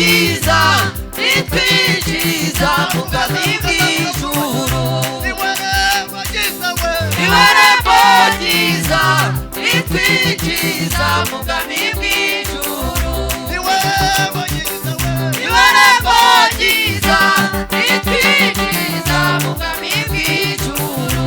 ryiza ritwinjiza mu bwami bw'ijuru. Niwe rembo ryiza ritwinjiza mu bwami bw'ijuru. Niwe rembo ryiza ritwinjiza mu bwami bw'ijuru.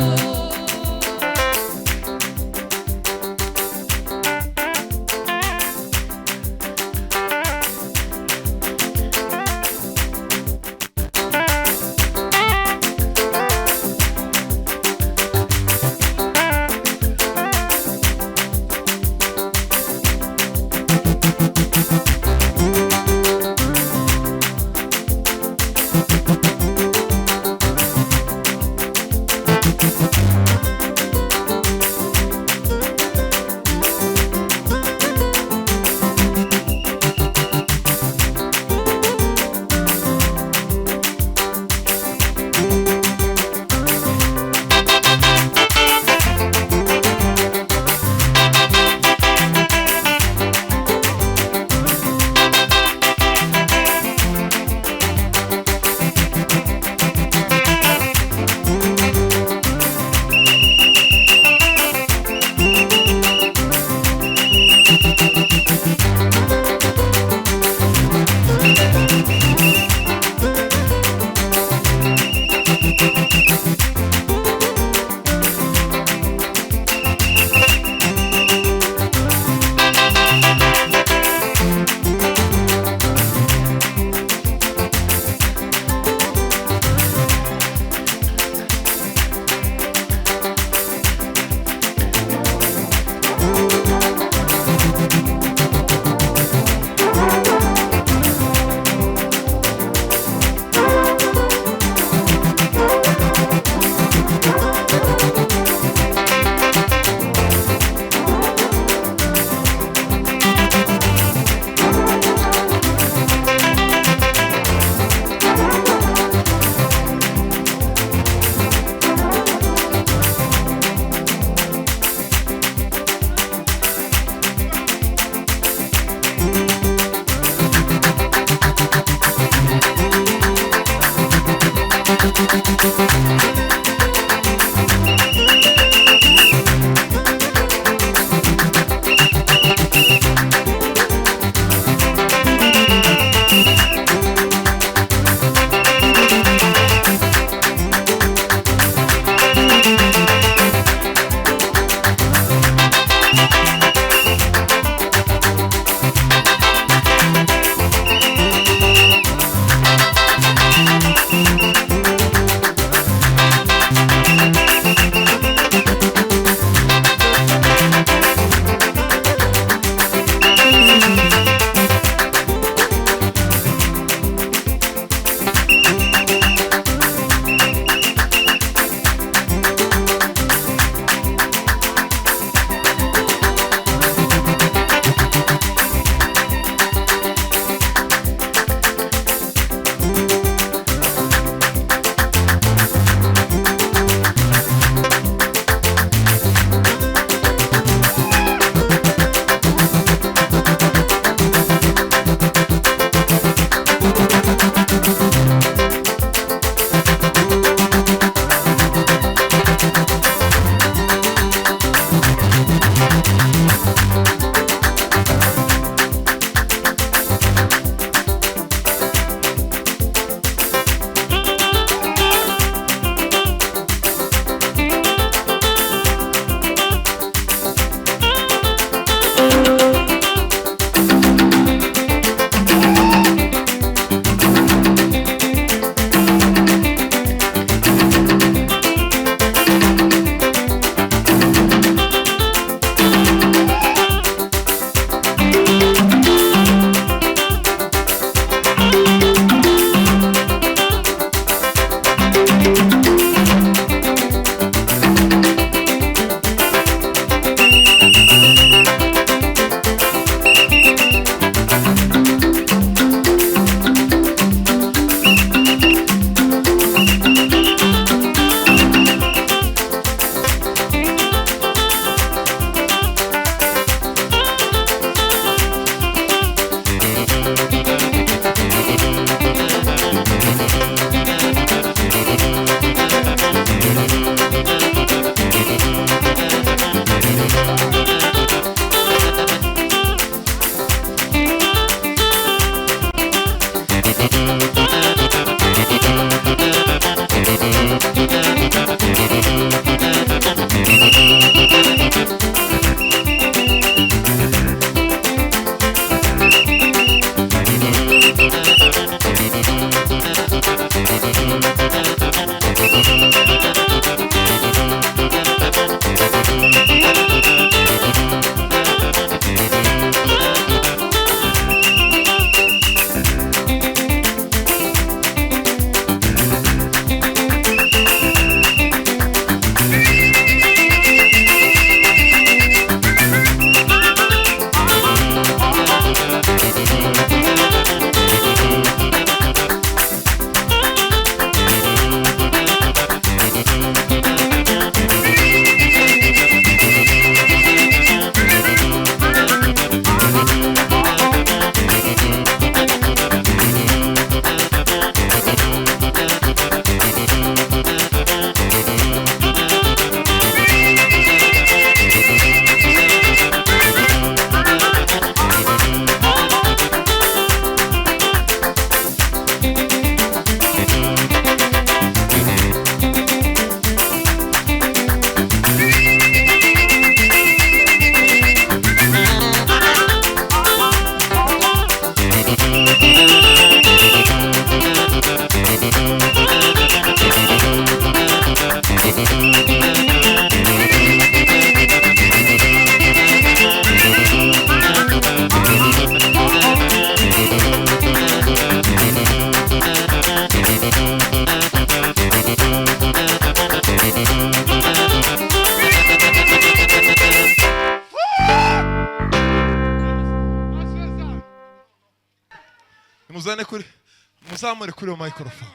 muzamure kuri microphone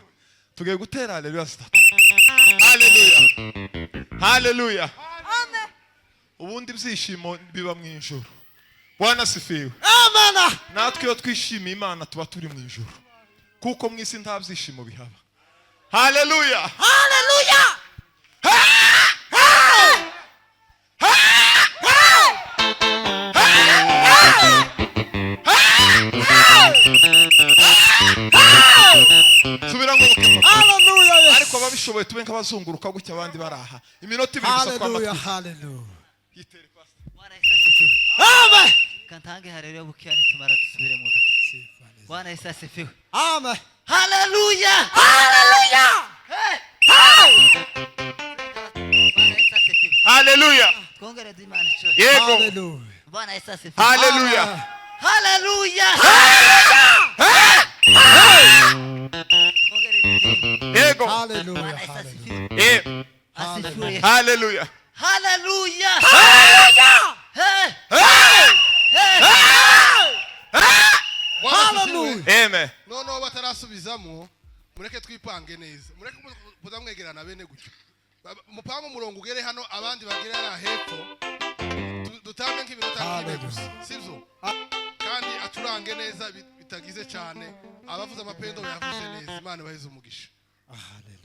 tugiye gutera haleluya zitatu. Haleluya, haleluya, amen. Ubundi byishimo biba mu ijuru. Bwana sifiwe, amen. Natwe iyo twishimiye Imana tuba turi mu ijuru, kuko mu isi nta byishimo bihaba. Haleluya, haleluya. Haleluya. Ariko babishoboye tube nk'abazunguruka gutya abandi baraha. Iminota ibiri gusa twamatuye. Haleluya. Yitere pastor. Bwana Yesu asifiwe. Amen. Kantange haleluya bukiane tumara dusubire mu gati. Bwana Yesu asifiwe. Amen. Haleluya. Haleluya. Bwana Yesu asifiwe. Haleluya. Twongere Imana cyo. Yego. Haleluya. Bwana Yesu asifiwe. Haleluya. Haleluya. Yego. Haleluya. Asifiwe. Haleluya. Haleluya. Haleluya. Amen. No batarasubizamo mureke twipange neza. Mureke muzamwegerana bene gutyo. Mupanga umurongo ugere hano abandi bagere ara hepfo. Dutambe nk'ibinota nk'ibe gusa. Sivyo? Kandi aturange neza bitagize cyane. Abavuza amapendo yavuze neza. Imana baheze umugisha. Haleluya.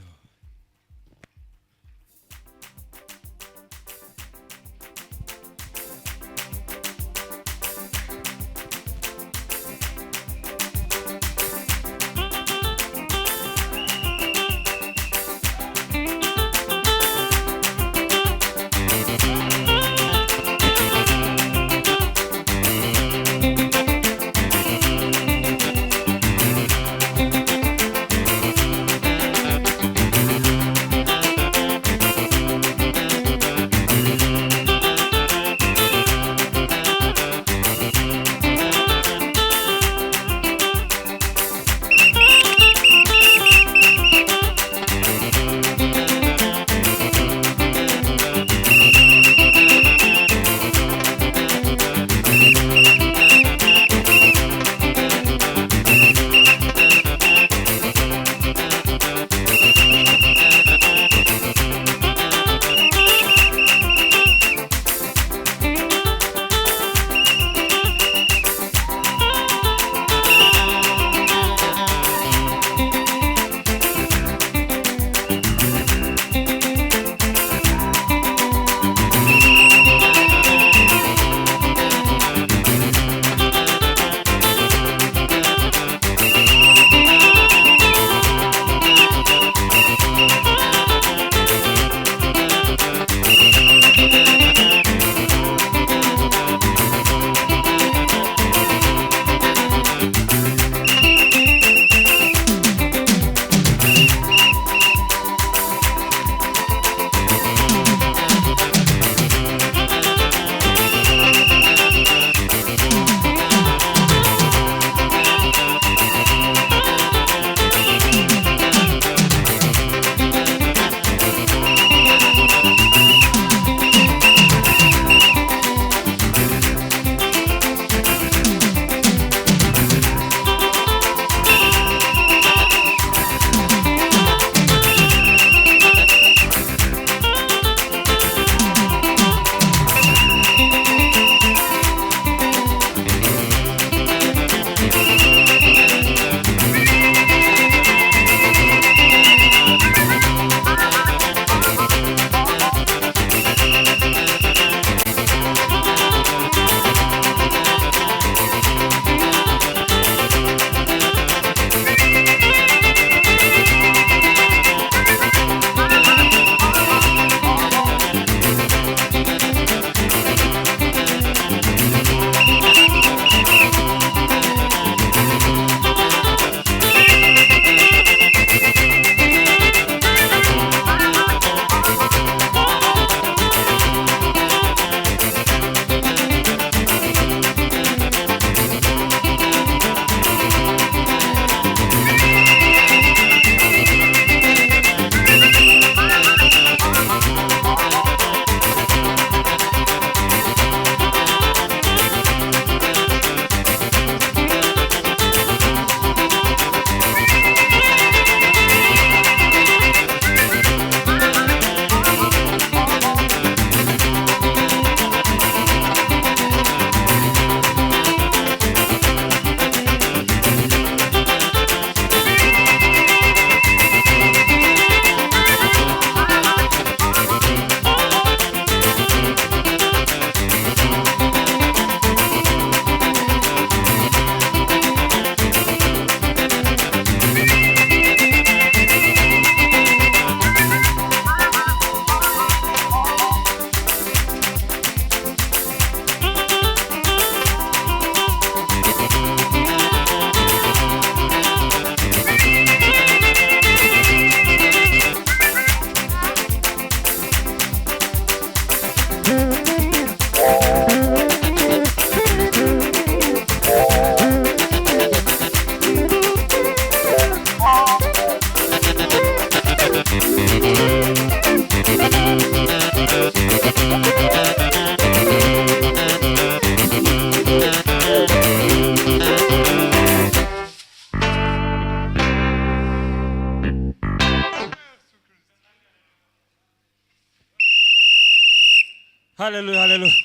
Hallelujah, hallelujah.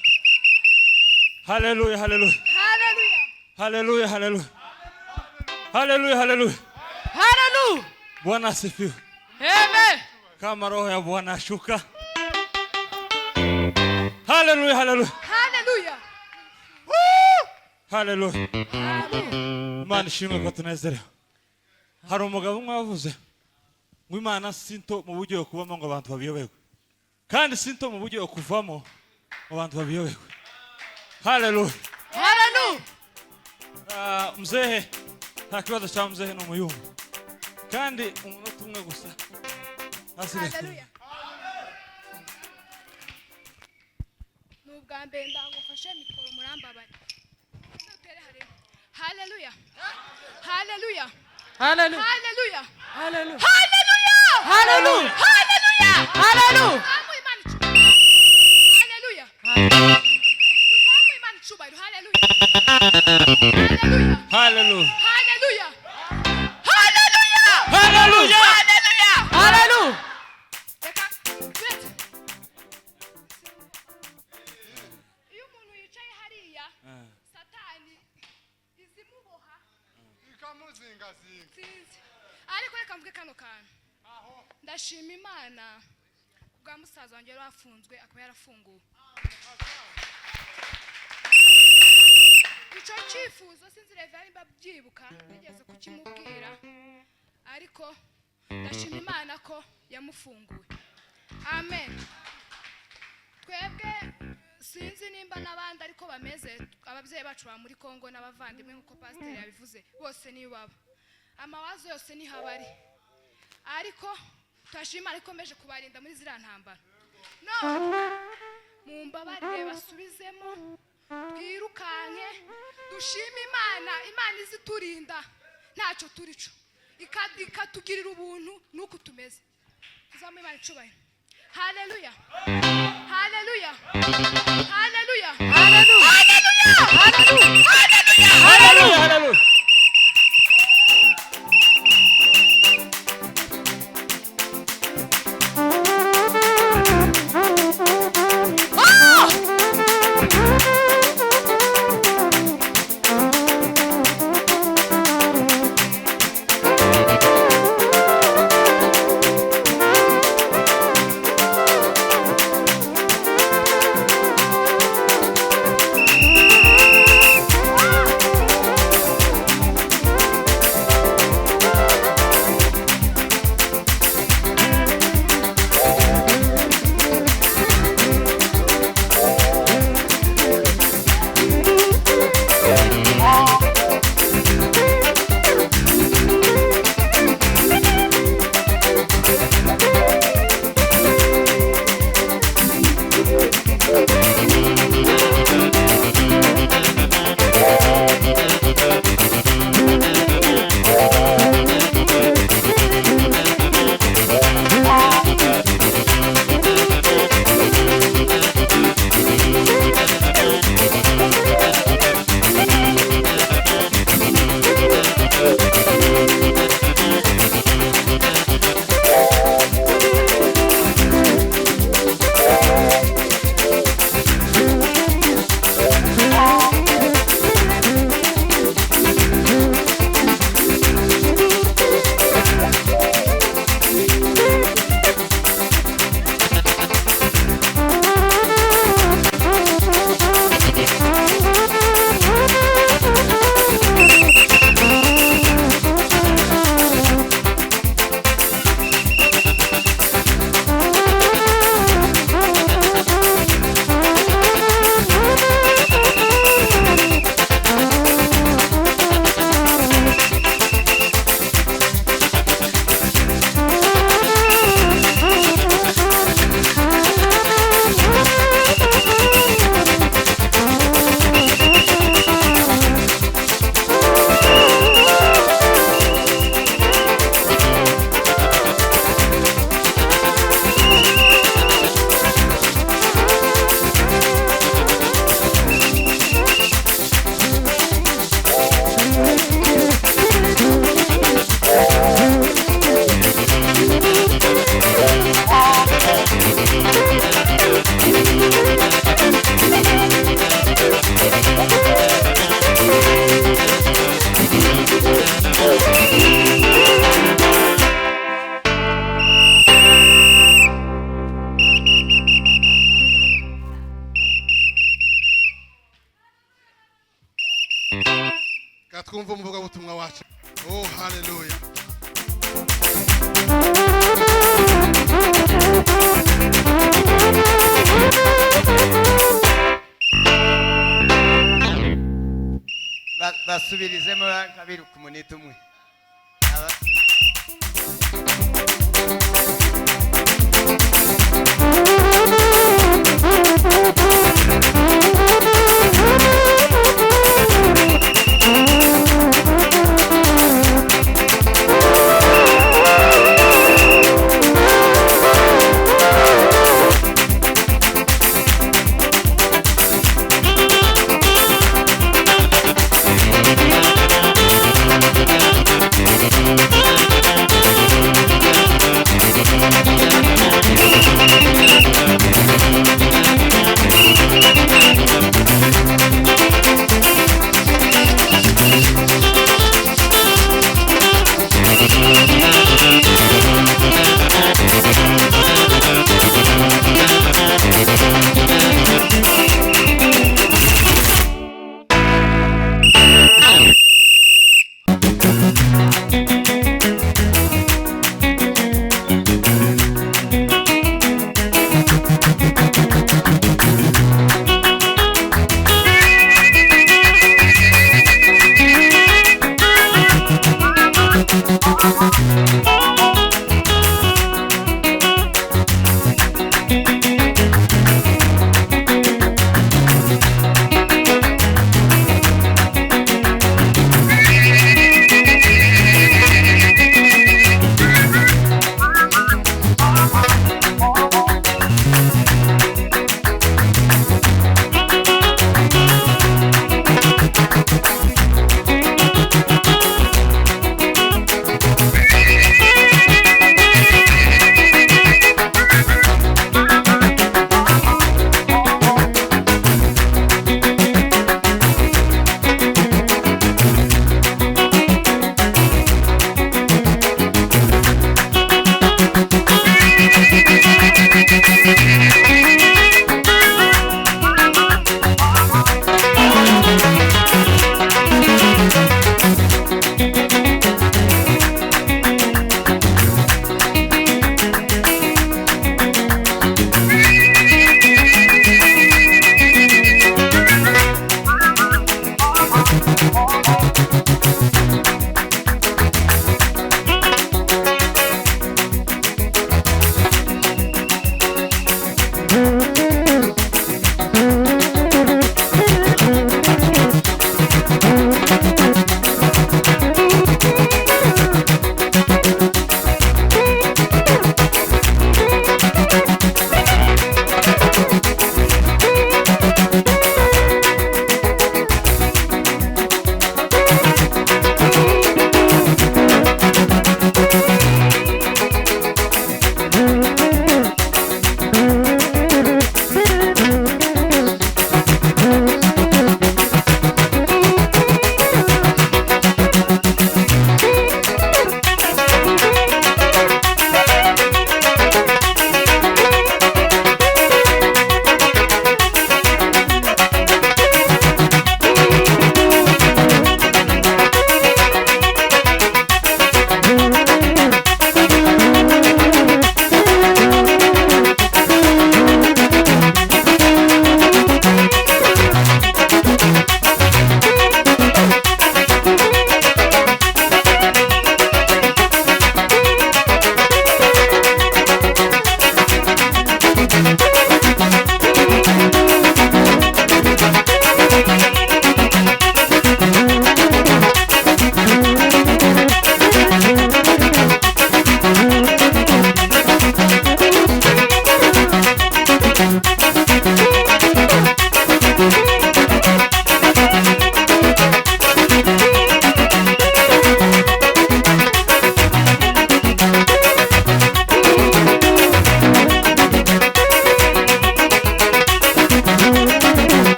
Hallelujah, hallelujah. Hallelujah. Hallelujah, hallelujah. Hallelujah, hallelujah. Hallelujah. Bwana asifiwe. Amen. Kama roho ya Bwana ashuka. Hallelujah, hallelujah. Hallelujah. Hallelujah. Hallelujah. Imana ishimwe ko tunezerewe. Hari umugabo umwe wavuze ngo Imana sinto mu buryo kubamo ngo abantu babiyoberwe. Kandi sinto mu buryo kuvamo ngo abantu babiyoberwe. Hallelujah. Hallelujah. Mzehe nta kibazo cya mzehe ni umuyumba. Kandi umunota umwe gusa. Hallelujah. Nubwa mbere ndagufashe mikoro murambabare. Hallelujah. Hallelujah. Hallelujah. Hallelujah. Hallelujah. Hallelujah. Hallelujah. Hallelujah. Hallelujah. Uzamu imani chubahiro. Hallelujah. Uzamu imani chubahiro. Hallelujah. Hallelujah. Hallelujah. Hallelujah. Hallelujah. Hallelujah. Hallelujah. Hallelujah. Reka, wait. Iyo umuntu yicaye hariya, Satani izimuboha ikamuzingazinga sinzi. Ariko reka mvuge kano kantu. Ndashima Imana kubwa musaza wanjye yari afunzwe akaba yarafunguwe. Icyo cyifuzo sinzi Reverend babyibuka nigeze kukimubwira ariko ndashima Imana ko yamufunguwe. Amen. Twebwe sinzi nimba n'abandi ariko bameze ababyeyi bacu ba muri Kongo n'abavandimwe nkuko pastor yabivuze bose ni baba. Amawazo yose ni habari. Ariko twashima ariko meje kubarinda muri zira ntambara. No. Mumbabarire basubizemo. Twirukanke dushima Imana, Imana iziturinda ntacyo turico. Ikatugirira ubuntu nuko tumeze. Tuzamu Imana icubahiro. Hallelujah. Hallelujah. Hallelujah. Hallelujah. Hallelujah. Hallelujah. Hallelujah. Hallelujah. umuvugabutumwa wacu. Oh haleluya. basubirizemo kabiri ku munota umwe.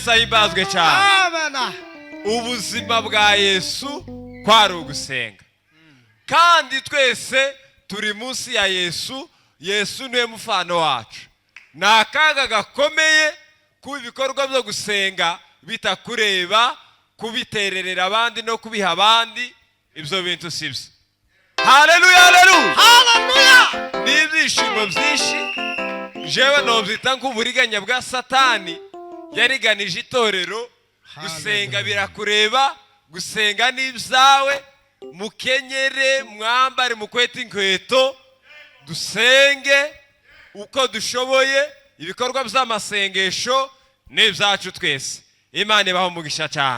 yesu ahimbazwe cyane ubuzima bwa yesu kwari ugusenga kandi twese turi munsi ya yesu. Yesu niwe mufano wacu. Ni akaga gakomeye kuba ibikorwa byo gusenga bitakureba, kubitererera abandi no kubiha abandi. Ibyo bintu sibyo. Haleluya, haleluya, haleluya. Ni ibyishimo byinshi jewe nobyita nk'uburiganya bwa Satani yariganije itorero. Gusenga birakureba, gusenga n'ibyawe. Mukenyere, mwambare, mukwete inkweto, dusenge uko dushoboye. Ibikorwa by'amasengesho n'ibyacu twese. Imana ibaho umugisha cyane.